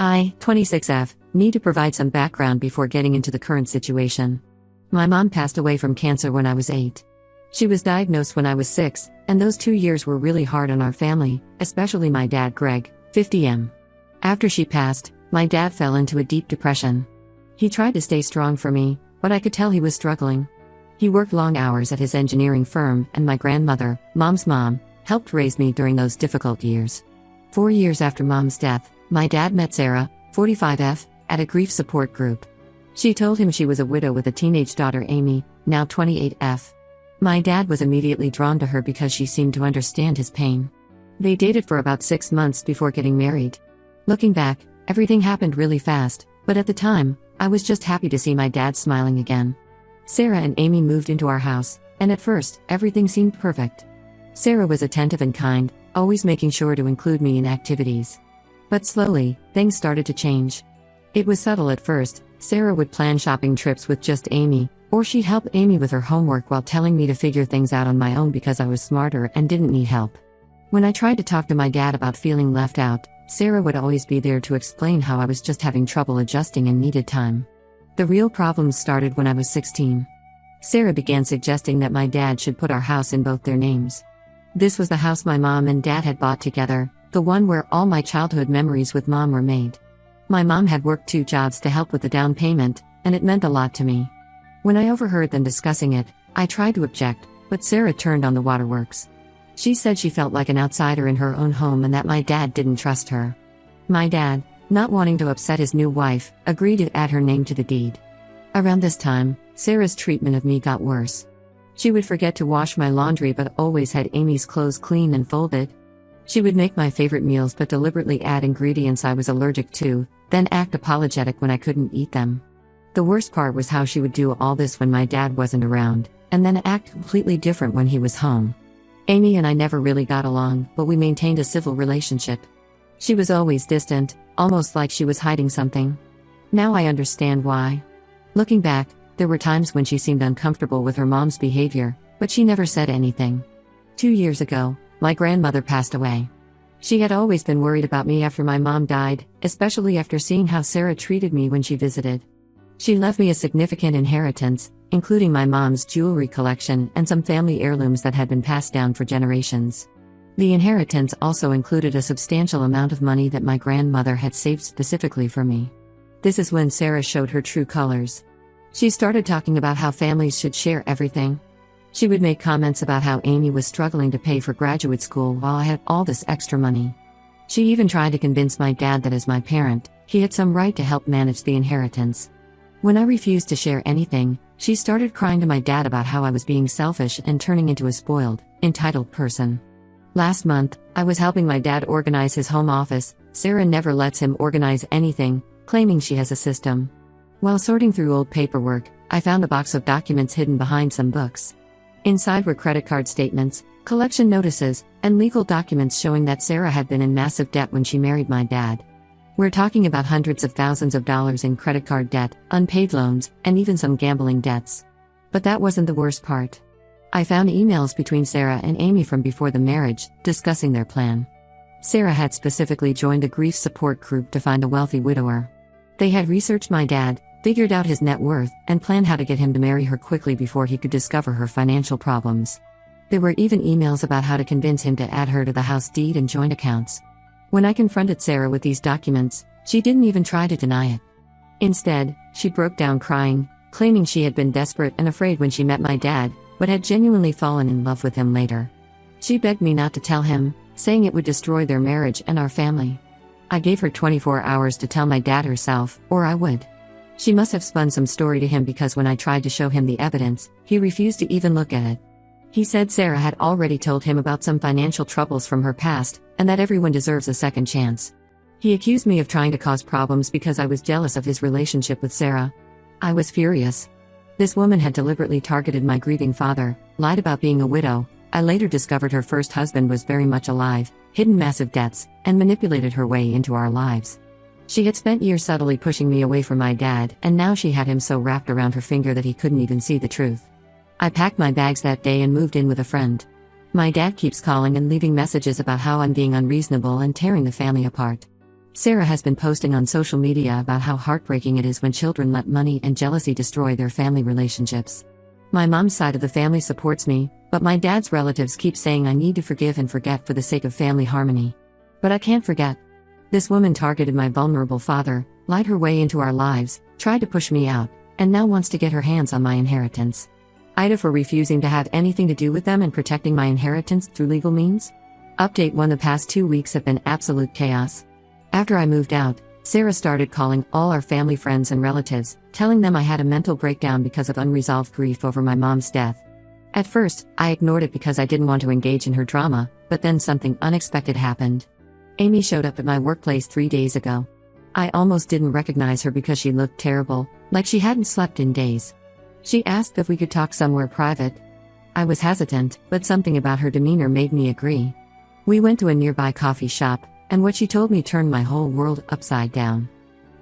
I, 26F, need to provide some background before getting into the current situation. My mom passed away from cancer when I was 8. She was diagnosed when I was 6, and those 2 years were really hard on our family, especially my dad Greg, 50M. After she passed, my dad fell into a deep depression. He tried to stay strong for me, but I could tell he was struggling. He worked long hours at his engineering firm, and my grandmother, Mom's mom, helped raise me during those difficult years. 4 years after Mom's death, my dad met Sarah, 45F, at a grief support group. She told him she was a widow with a teenage daughter Amy, now 28F. My dad was immediately drawn to her because she seemed to understand his pain. They dated for about 6 months before getting married. Looking back, everything happened really fast, but at the time, I was just happy to see my dad smiling again. Sarah and Amy moved into our house, and at first, everything seemed perfect. Sarah was attentive and kind, always making sure to include me in activities. But slowly, things started to change. It was subtle at first. Sarah would plan shopping trips with just Amy, or she'd help Amy with her homework while telling me to figure things out on my own because I was smarter and didn't need help. When I tried to talk to my dad about feeling left out, Sarah would always be there to explain how I was just having trouble adjusting and needed time. The real problems started when I was 16. Sarah began suggesting that my dad should put our house in both their names. This was the house my mom and dad had bought together, the one where all my childhood memories with Mom were made. My mom had worked 2 jobs to help with the down payment, and it meant a lot to me. When I overheard them discussing it, I tried to object, but Sarah turned on the waterworks. She said she felt like an outsider in her own home and that my dad didn't trust her. My dad, not wanting to upset his new wife, agreed to add her name to the deed. Around this time, Sarah's treatment of me got worse. She would forget to wash my laundry but always had Amy's clothes clean and folded. She would make my favorite meals but deliberately add ingredients I was allergic to, then act apologetic when I couldn't eat them. The worst part was how she would do all this when my dad wasn't around, and then act completely different when he was home. Amy and I never really got along, but we maintained a civil relationship. She was always distant, almost like she was hiding something. Now I understand why. Looking back, there were times when she seemed uncomfortable with her mom's behavior, but she never said anything. 2 years ago, my grandmother passed away. She had always been worried about me after my mom died, especially after seeing how Sarah treated me when she visited. She left me a significant inheritance, including my mom's jewelry collection and some family heirlooms that had been passed down for generations. The inheritance also included a substantial amount of money that my grandmother had saved specifically for me. This is when Sarah showed her true colors. She started talking about how families should share everything. She would make comments about how Amy was struggling to pay for graduate school while I had all this extra money. She even tried to convince my dad that as my parent, he had some right to help manage the inheritance. When I refused to share anything, she started crying to my dad about how I was being selfish and turning into a spoiled, entitled person. Last month, I was helping my dad organize his home office. Sarah never lets him organize anything, claiming she has a system. While sorting through old paperwork, I found a box of documents hidden behind some books. Inside were credit card statements, collection notices, and legal documents showing that Sarah had been in massive debt when she married my dad. We're talking about hundreds of thousands of dollars in credit card debt, unpaid loans, and even some gambling debts. But that wasn't the worst part. I found emails between Sarah and Amy from before the marriage, discussing their plan. Sarah had specifically joined a grief support group to find a wealthy widower. They had researched my dad, figured out his net worth, and planned how to get him to marry her quickly before he could discover her financial problems. There were even emails about how to convince him to add her to the house deed and joint accounts. When I confronted Sarah with these documents, she didn't even try to deny it. Instead, she broke down crying, claiming she had been desperate and afraid when she met my dad, but had genuinely fallen in love with him later. She begged me not to tell him, saying it would destroy their marriage and our family. I gave her 24 hours to tell my dad herself, or I would. She must have spun some story to him because when I tried to show him the evidence, he refused to even look at it. He said Sarah had already told him about some financial troubles from her past, and that everyone deserves a second chance. He accused me of trying to cause problems because I was jealous of his relationship with Sarah. I was furious. This woman had deliberately targeted my grieving father, lied about being a widow. I later discovered her first husband was very much alive, hidden massive debts, and manipulated her way into our lives. She had spent years subtly pushing me away from my dad, and now she had him so wrapped around her finger that he couldn't even see the truth. I packed my bags that day and moved in with a friend. My dad keeps calling and leaving messages about how I'm being unreasonable and tearing the family apart. Sarah has been posting on social media about how heartbreaking it is when children let money and jealousy destroy their family relationships. My mom's side of the family supports me, but my dad's relatives keep saying I need to forgive and forget for the sake of family harmony. But I can't forget. This woman targeted my vulnerable father, lied her way into our lives, tried to push me out, and now wants to get her hands on my inheritance. Ida for refusing to have anything to do with them and protecting my inheritance through legal means? Update 1: The past 2 weeks have been absolute chaos. After I moved out, Sarah started calling all our family friends and relatives, telling them I had a mental breakdown because of unresolved grief over my mom's death. At first, I ignored it because I didn't want to engage in her drama, but then something unexpected happened. Amy showed up at my workplace 3 days ago. I almost didn't recognize her because she looked terrible, like she hadn't slept in days. She asked if we could talk somewhere private. I was hesitant, but something about her demeanor made me agree. We went to a nearby coffee shop, and what she told me turned my whole world upside down.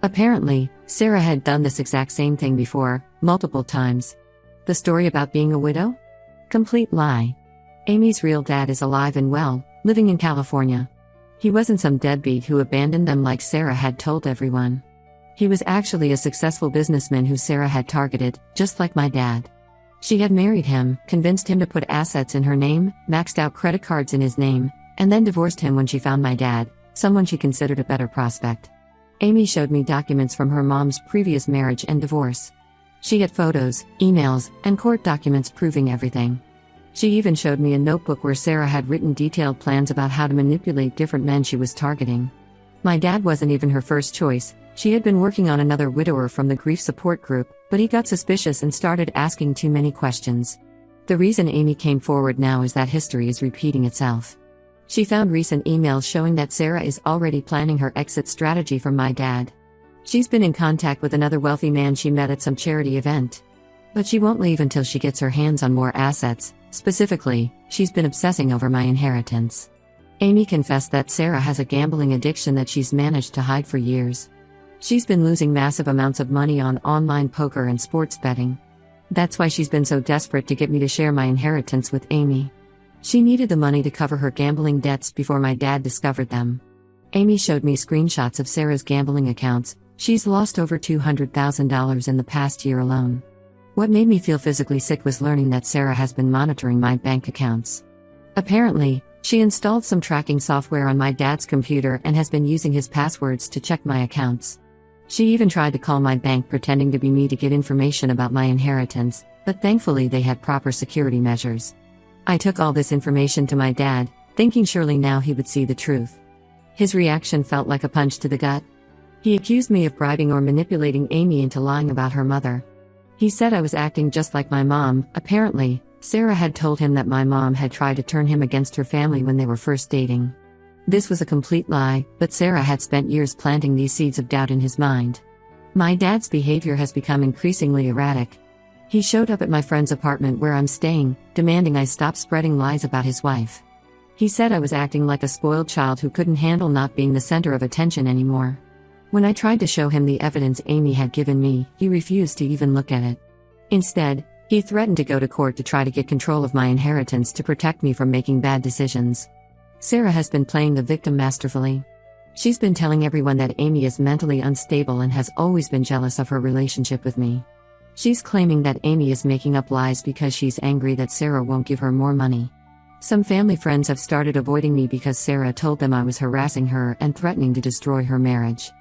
Apparently, Sarah had done this exact same thing before, multiple times. The story about being a widow? Complete lie. Amy's real dad is alive and well, living in California. He wasn't some deadbeat who abandoned them like Sarah had told everyone. He was actually a successful businessman who Sarah had targeted, just like my dad. She had married him, convinced him to put assets in her name, maxed out credit cards in his name, and then divorced him when she found my dad, someone she considered a better prospect. Amy showed me documents from her mom's previous marriage and divorce. She had photos, emails, and court documents proving everything. She even showed me a notebook where Sarah had written detailed plans about how to manipulate different men she was targeting. My dad wasn't even her first choice. She had been working on another widower from the grief support group, but he got suspicious and started asking too many questions. The reason Amy came forward now is that history is repeating itself. She found recent emails showing that Sarah is already planning her exit strategy from my dad. She's been in contact with another wealthy man she met at some charity event. But she won't leave until she gets her hands on more assets. Specifically, she's been obsessing over my inheritance. Amy confessed that Sarah has a gambling addiction that she's managed to hide for years. She's been losing massive amounts of money on online poker and sports betting. That's why she's been so desperate to get me to share my inheritance with Amy. She needed the money to cover her gambling debts before my dad discovered them. Amy showed me screenshots of Sarah's gambling accounts. She's lost over $200,000 in the past year alone. What made me feel physically sick was learning that Sarah has been monitoring my bank accounts. Apparently, she installed some tracking software on my dad's computer and has been using his passwords to check my accounts. She even tried to call my bank pretending to be me to get information about my inheritance, but thankfully they had proper security measures. I took all this information to my dad, thinking surely now he would see the truth. His reaction felt like a punch to the gut. He accused me of bribing or manipulating Amy into lying about her mother. He said I was acting just like my mom. Apparently, Sarah had told him that my mom had tried to turn him against her family when they were first dating. This was a complete lie, but Sarah had spent years planting these seeds of doubt in his mind. My dad's behavior has become increasingly erratic. He showed up at my friend's apartment where I'm staying, demanding I stop spreading lies about his wife. He said I was acting like a spoiled child who couldn't handle not being the center of attention anymore. When I tried to show him the evidence Amy had given me, he refused to even look at it. Instead, he threatened to go to court to try to get control of my inheritance to protect me from making bad decisions. Sarah has been playing the victim masterfully. She's been telling everyone that Amy is mentally unstable and has always been jealous of her relationship with me. She's claiming that Amy is making up lies because she's angry that Sarah won't give her more money. Some family friends have started avoiding me because Sarah told them I was harassing her and threatening to destroy her marriage.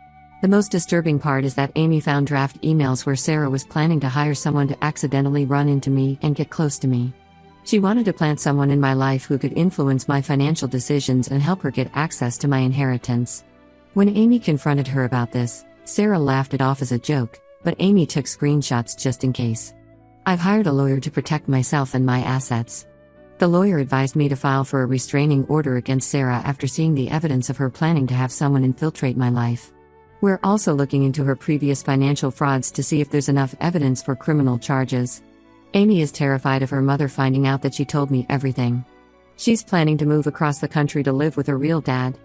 The most disturbing part is that Amy found draft emails where Sarah was planning to hire someone to accidentally run into me and get close to me. She wanted to plant someone in my life who could influence my financial decisions and help her get access to my inheritance. When Amy confronted her about this, Sarah laughed it off as a joke, but Amy took screenshots just in case. I've hired a lawyer to protect myself and my assets. The lawyer advised me to file for a restraining order against Sarah after seeing the evidence of her planning to have someone infiltrate my life. We're also looking into her previous financial frauds to see if there's enough evidence for criminal charges. Amy is terrified of her mother finding out that she told me everything. She's planning to move across the country to live with her real dad.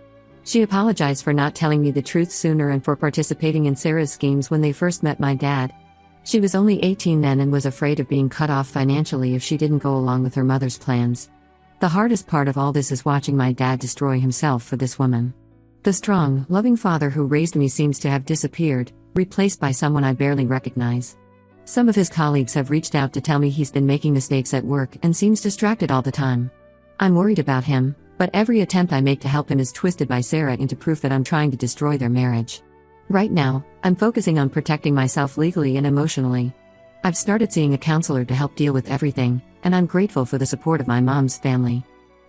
She apologized for not telling me the truth sooner and for participating in Sarah's schemes when they first met my dad. She was only 18 then and was afraid of being cut off financially if she didn't go along with her mother's plans. The hardest part of all this is watching my dad destroy himself for this woman. The strong, loving father who raised me seems to have disappeared, replaced by someone I barely recognize. Some of his colleagues have reached out to tell me he's been making mistakes at work and seems distracted all the time. I'm worried about him, but every attempt I make to help him is twisted by Sarah into proof that I'm trying to destroy their marriage. Right now, I'm focusing on protecting myself legally and emotionally. I've started seeing a counselor to help deal with everything, and I'm grateful for the support of my mom's family.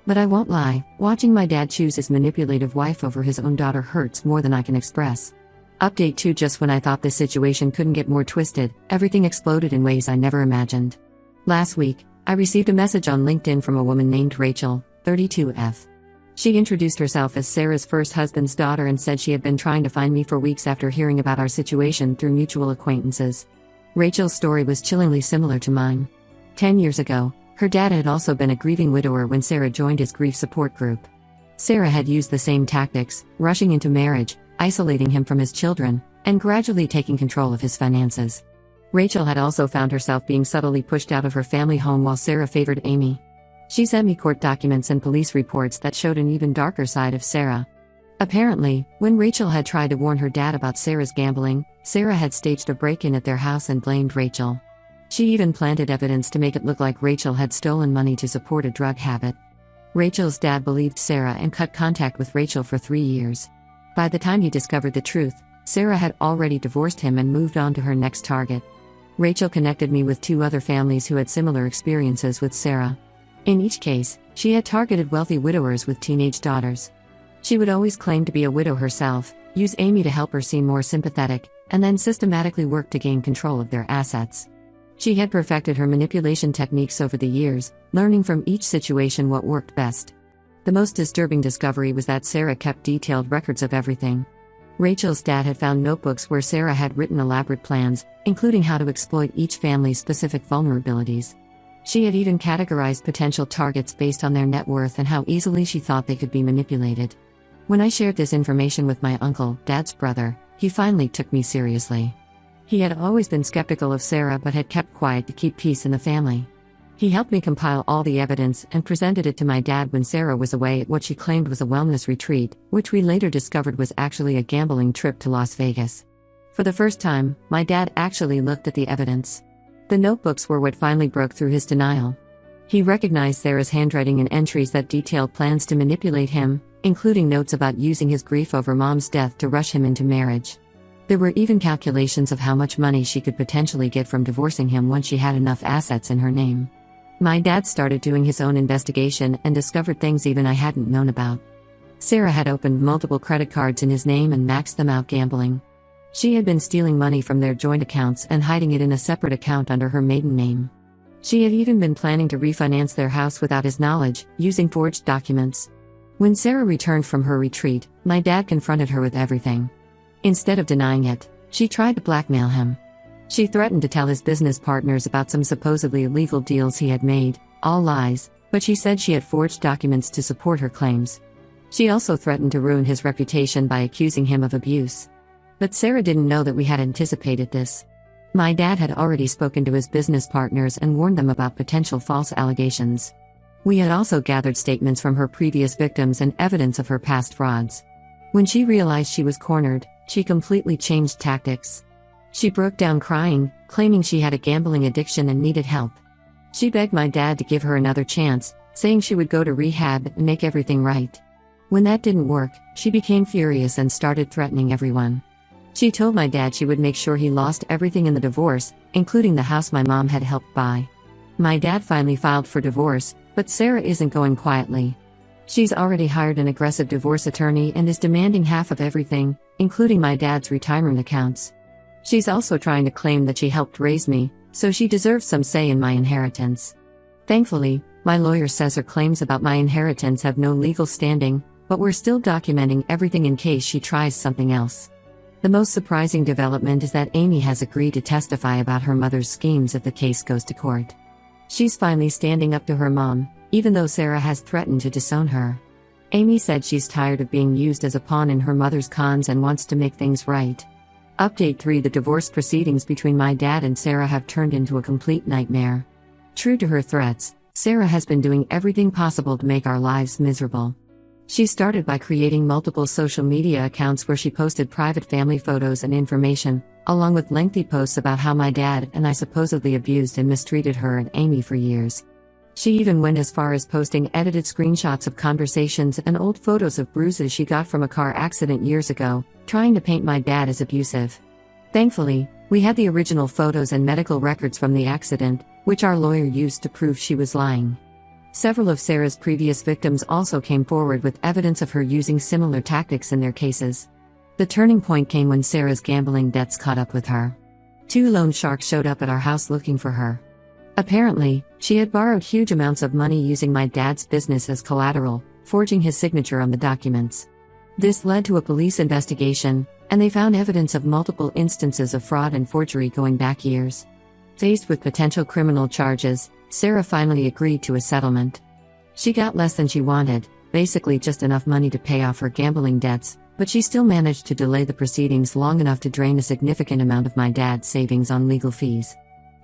But I won't lie, watching my dad choose his manipulative wife over his own daughter hurts more than I can express. Update 2: Just when I thought this situation couldn't get more twisted, everything exploded in ways I never imagined. Last week, I received a message on LinkedIn from a woman named Rachel, 32F. She introduced herself as Sarah's first husband's daughter and said she had been trying to find me for weeks after hearing about our situation through mutual acquaintances. Rachel's story was chillingly similar to mine. 10 years ago, her dad had also been a grieving widower when Sarah joined his grief support group. Sarah had used the same tactics, rushing into marriage, isolating him from his children, and gradually taking control of his finances. Rachel had also found herself being subtly pushed out of her family home while Sarah favored Amy. She sent me court documents and police reports that showed an even darker side of Sarah. Apparently, when Rachel had tried to warn her dad about Sarah's gambling, Sarah had staged a break-in at their house and blamed Rachel. She even planted evidence to make it look like Rachel had stolen money to support a drug habit. Rachel's dad believed Sarah and cut contact with Rachel for 3 years. By the time he discovered the truth, Sarah had already divorced him and moved on to her next target. Rachel connected me with 2 other families who had similar experiences with Sarah. In each case, she had targeted wealthy widowers with teenage daughters. She would always claim to be a widow herself, use Amy to help her seem more sympathetic, and then systematically work to gain control of their assets. She had perfected her manipulation techniques over the years, learning from each situation what worked best. The most disturbing discovery was that Sarah kept detailed records of everything. Rachel's dad had found notebooks where Sarah had written elaborate plans, including how to exploit each family's specific vulnerabilities. She had even categorized potential targets based on their net worth and how easily she thought they could be manipulated. When I shared this information with my uncle, Dad's brother, he finally took me seriously. He had always been skeptical of Sarah but had kept quiet to keep peace in the family. He helped me compile all the evidence and presented it to my dad when Sarah was away at what she claimed was a wellness retreat, which we later discovered was actually a gambling trip to Las Vegas. For the first time, my dad actually looked at the evidence. The notebooks were what finally broke through his denial. He recognized Sarah's handwriting and entries that detailed plans to manipulate him, including notes about using his grief over Mom's death to rush him into marriage. There were even calculations of how much money she could potentially get from divorcing him once she had enough assets in her name. My dad started doing his own investigation and discovered things even I hadn't known about. Sarah had opened multiple credit cards in his name and maxed them out gambling. She had been stealing money from their joint accounts and hiding it in a separate account under her maiden name. She had even been planning to refinance their house without his knowledge, using forged documents. When Sarah returned from her retreat, my dad confronted her with everything. Instead of denying it, she tried to blackmail him. She threatened to tell his business partners about some supposedly illegal deals he had made, all lies, but she said she had forged documents to support her claims. She also threatened to ruin his reputation by accusing him of abuse. But Sarah didn't know that we had anticipated this. My dad had already spoken to his business partners and warned them about potential false allegations. We had also gathered statements from her previous victims and evidence of her past frauds. When she realized she was cornered, she completely changed tactics. She broke down crying, claiming she had a gambling addiction and needed help. She begged my dad to give her another chance, saying she would go to rehab and make everything right. When that didn't work, she became furious and started threatening everyone. She told my dad she would make sure he lost everything in the divorce, including the house my mom had helped buy. My dad finally filed for divorce, but Sarah isn't going quietly. She's already hired an aggressive divorce attorney and is demanding half of everything, including my dad's retirement accounts. She's also trying to claim that she helped raise me, so she deserves some say in my inheritance. Thankfully, my lawyer says her claims about my inheritance have no legal standing, but we're still documenting everything in case she tries something else. The most surprising development is that Amy has agreed to testify about her mother's schemes if the case goes to court. She's finally standing up to her mom, even though Sarah has threatened to disown her. Amy said she's tired of being used as a pawn in her mother's cons and wants to make things right. Update 3: The divorce proceedings between my dad and Sarah have turned into a complete nightmare. True to her threats, Sarah has been doing everything possible to make our lives miserable. She started by creating multiple social media accounts where she posted private family photos and information, along with lengthy posts about how my dad and I supposedly abused and mistreated her and Amy for years. She even went as far as posting edited screenshots of conversations and old photos of bruises she got from a car accident years ago, trying to paint my dad as abusive. Thankfully, we had the original photos and medical records from the accident, which our lawyer used to prove she was lying. Several of Sarah's previous victims also came forward with evidence of her using similar tactics in their cases. The turning point came when Sarah's gambling debts caught up with her. 2 loan sharks showed up at our house looking for her. Apparently, she had borrowed huge amounts of money using my dad's business as collateral, forging his signature on the documents. This led to a police investigation, and they found evidence of multiple instances of fraud and forgery going back years. Faced with potential criminal charges, Sarah finally agreed to a settlement. She got less than she wanted, basically just enough money to pay off her gambling debts, but she still managed to delay the proceedings long enough to drain a significant amount of my dad's savings on legal fees.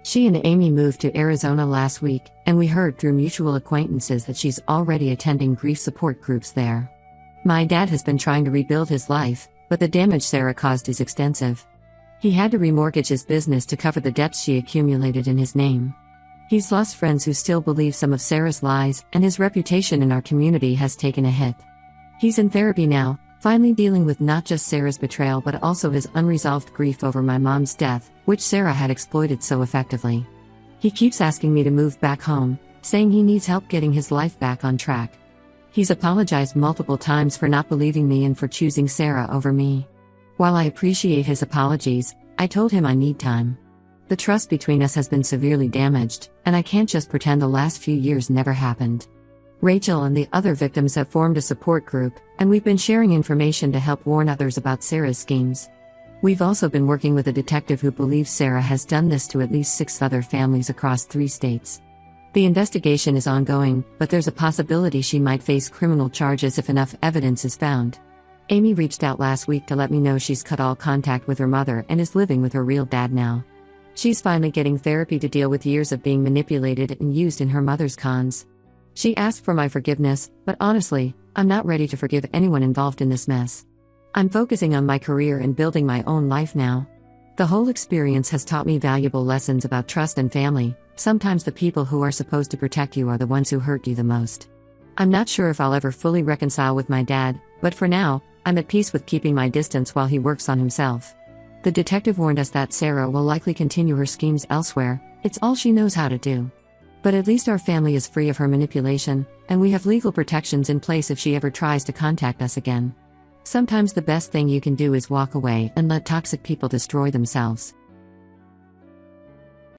She and Amy moved to Arizona last week, and we heard through mutual acquaintances that she's already attending grief support groups there. My dad has been trying to rebuild his life, but the damage Sarah caused is extensive. He had to remortgage his business to cover the debts she accumulated in his name. He's lost friends who still believe some of Sarah's lies, and his reputation in our community has taken a hit. He's in therapy now, finally dealing with not just Sarah's betrayal but also his unresolved grief over my mom's death, which Sarah had exploited so effectively. He keeps asking me to move back home, saying he needs help getting his life back on track. He's apologized multiple times for not believing me and for choosing Sarah over me. While I appreciate his apologies, I told him I need time. The trust between us has been severely damaged, and I can't just pretend the last few years never happened. Rachel and the other victims have formed a support group, and we've been sharing information to help warn others about Sarah's schemes. We've also been working with a detective who believes Sarah has done this to at least 6 other families across 3 states. The investigation is ongoing, but there's a possibility she might face criminal charges if enough evidence is found. Amy reached out last week to let me know she's cut all contact with her mother and is living with her real dad now. She's finally getting therapy to deal with years of being manipulated and used in her mother's cons. She asked for my forgiveness, but honestly, I'm not ready to forgive anyone involved in this mess. I'm focusing on my career and building my own life now. The whole experience has taught me valuable lessons about trust and family. Sometimes the people who are supposed to protect you are the ones who hurt you the most. I'm not sure if I'll ever fully reconcile with my dad, but for now, I'm at peace with keeping my distance while he works on himself. The detective warned us that Sarah will likely continue her schemes elsewhere. It's all she knows how to do. But at least our family is free of her manipulation, and we have legal protections in place if she ever tries to contact us again. Sometimes the best thing you can do is walk away and let toxic people destroy themselves.